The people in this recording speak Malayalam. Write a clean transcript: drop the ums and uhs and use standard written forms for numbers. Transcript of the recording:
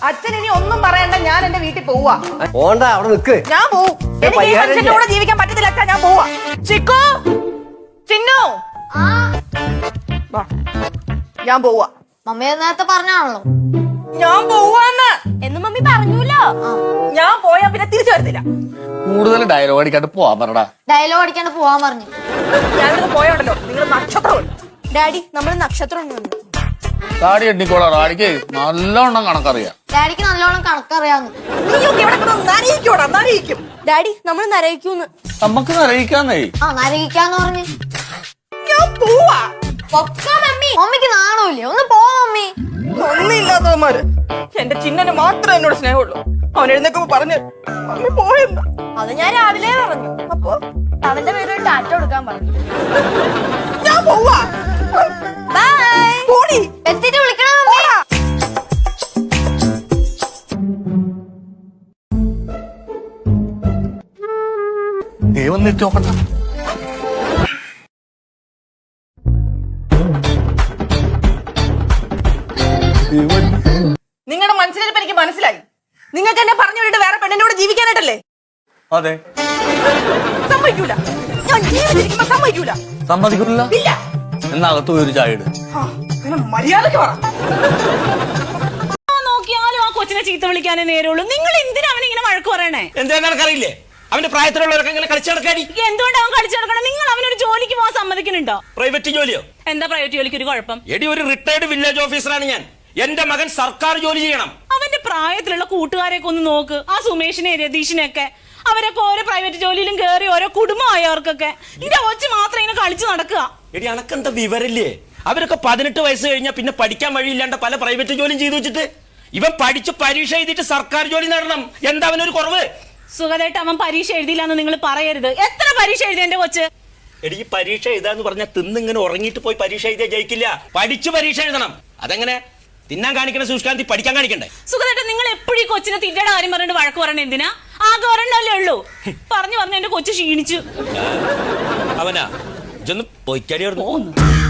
അച്ഛൻ ഇനി ഒന്നും പറയണ്ട, ഞാൻ എന്റെ വീട്ടിൽ പോവാ. പോണ്ട, അവിടെ നിക്ക്. ഞാൻ പോവും. എനിക്ക് ഈ മനുഷ്യന്റെ കൂടെ ജീവിക്കാൻ പറ്റത്തില്ല അച്ഛാ, ഞാൻ പോവാ. ചിക്കു, ചിന്നു, ഞാൻ പോവാ. മമ്മി നേരത്തെ പറഞ്ഞാണല്ലോ ഞാൻ പോവാന്ന്. എന്ന് മമ്മി പറഞ്ഞൂല്ലോ. ഞാൻ പോയാ പിന്നെ തിരിച്ചു വരത്തില്ല. കൂടുതൽ ഡയലോഗ് അടിക്കാണ്ട് പോവാൻ പറഞ്ഞടാ. ഡയലോഗ് അടിക്കാണ്ട് പോവാൻ പറഞ്ഞു. ഞാനിത് പോയോണ്ടല്ലോ നിങ്ങൾ നക്ഷത്രം. ഡാഡി നമ്മൾ നക്ഷത്രം താടി എണ്ണിക്കോളാ. റാഡിക്ക് നല്ലോണം കണക്കറിയാം. ഡാഡിക്ക് നല്ലോണം കണക്കറിയാന്ന്. ഡാഡി നമ്മൾ നരയിക്കൂന്ന്. നമുക്ക് നരയിക്കാന്നേ. നരയിക്കാന്ന് പറഞ്ഞു. ഞാൻ പോവാ. മമ്മിക്ക് നാണമില്ലേ? ഒന്ന് പോ മമ്മി. ഒന്നില്ലാത്തവന്മാര്. എന്റെ ചിന്നന് മാത്രമേ എന്നോട് സ്നേഹമുള്ളൂ. അവൻ എഴുന്നേക്കുമ്പോ പറഞ്ഞു മമ്മി പോയെന്ന്. അത് ഞാൻ രാവിലെ പറഞ്ഞു. അപ്പൊ അവന്റെ പേര് ടാറ്റ കൊടുക്കാൻ പറഞ്ഞു. ഞാൻ പോവാ. ബൈ. പോടി. എത്തിട്ട് വിളിക്കണം മമ്മി. ദൈവം നെറ്റ് നോക്കട്ടെ. നിങ്ങളുടെ മനസ്സിലിരിപ്പ് എനിക്ക് മനസ്സിലായി. നിങ്ങൾക്ക് എന്നെ പറഞ്ഞു വിട്ടിട്ട് വേറെ പെണ്ണിന്റെ കൂടെ ജീവിക്കാനായിട്ടല്ലേ? അതെ. സമ്മതിക്കൂല. ഞാൻ ജീവിച്ചിരിക്കുമ്പോ സമ്മതിക്കൂല. സമ്മതിക്കില്ല. ഇല്ല. എന്നകത്ത് പോയി ഒരു ചായ ഇട്. മര്യാദക്ക് പറ. നോക്കിയാലും ആ കൊച്ചിനെ ചീത്ത വിളിക്കാനേ നേരുള്ളൂ. നിങ്ങൾ എന്തിനാ അവനിങ്ങനെ വഴക്ക് പറയണേ? എന്താ അറിയില്ലേ? അവന്റെ പ്രായത്തിലുള്ളവരൊക്കെ ഇങ്ങനെ കളിച്ചു നടക്കാടി. എന്തുകൊണ്ട് അവൻ കളിച്ചു നടക്കണം? നിങ്ങൾ അവനൊരു ജോലിക്ക് പോകാൻ സമ്മതിക്കുന്നുണ്ടോ? പ്രൈവറ്റ് ജോലിയോ? എന്താ പ്രൈവറ്റ് ജോലിക്ക് ഒരു കുഴപ്പം? എടി, ഒരു റിട്ടയർഡ് വില്ലേജ് ഓഫീസറാണ് ഞാൻ. എന്റെ മകൻ സർക്കാർ ജോലി ചെയ്യണം. അവന്റെ പ്രായത്തിലുള്ള കൂട്ടുകാരെയൊക്കെ ഒന്ന് നോക്ക്. ആ സുമേഷിനെ രതീഷിനെയൊക്കെ അവരൊക്കെ ഓരോ പ്രൈവറ്റ് ജോലിയിലും കയറി ഓരോ കുടുംബമായവർക്കൊക്കെ. എന്റെ കൊച്ചു മാത്രം ഇങ്ങനെ കളിച്ചു നടക്കുക. എടി, അനക്കെന്താ വിവരല്ലേ? അവരൊക്കെ 18 വയസ്സ് കഴിഞ്ഞാൽ പിന്നെ പഠിക്കാൻ വഴിയില്ലാണ്ട് പല പ്രൈവറ്റ് ജോലിയും ചെയ്തു വെച്ചിട്ട് ഇവൻ പഠിച്ച് പരീക്ഷ എഴുതിയിട്ട് സർക്കാർ ജോലി നേടണം. എന്താ അവനൊരു കുറവ്? സുഖമായിട്ട് അവൻ പരീക്ഷ എഴുതിയില്ല എന്ന് നിങ്ങൾ പറയരുത്. എത്ര പരീക്ഷ എഴുതി എന്റെ കൊച്ച്? എടി, ഈ പരീക്ഷ എഴുതാന്ന് പറഞ്ഞാൽ തിന്നിങ്ങനെ ഉറങ്ങിയിട്ട് പോയി പരീക്ഷ എഴുതിയാ ജയിക്കില്ല. പഠിച്ചു പരീക്ഷ എഴുതണം. അതെങ്ങനെ? തിന്നാൻ കാണിക്കണ സൂക്ഷ്കാന്തി പഠിക്കാൻ കാണിക്കണ്ടേ? സുഖമായിട്ട് നിങ്ങൾ എപ്പോഴും ഈ കൊച്ചിനെ തിറ്റയുടെ കാര്യം പറഞ്ഞിട്ട് വഴക്ക് പറയണേ എന്തിനാ? ആകെ ഒരെണ്ണല്ലേ ഉള്ളൂ. പറഞ്ഞു എന്റെ കൊച്ചു ക്ഷീണിച്ചു. അവനാ ഇതൊന്ന് പൊയ്ക്കടി.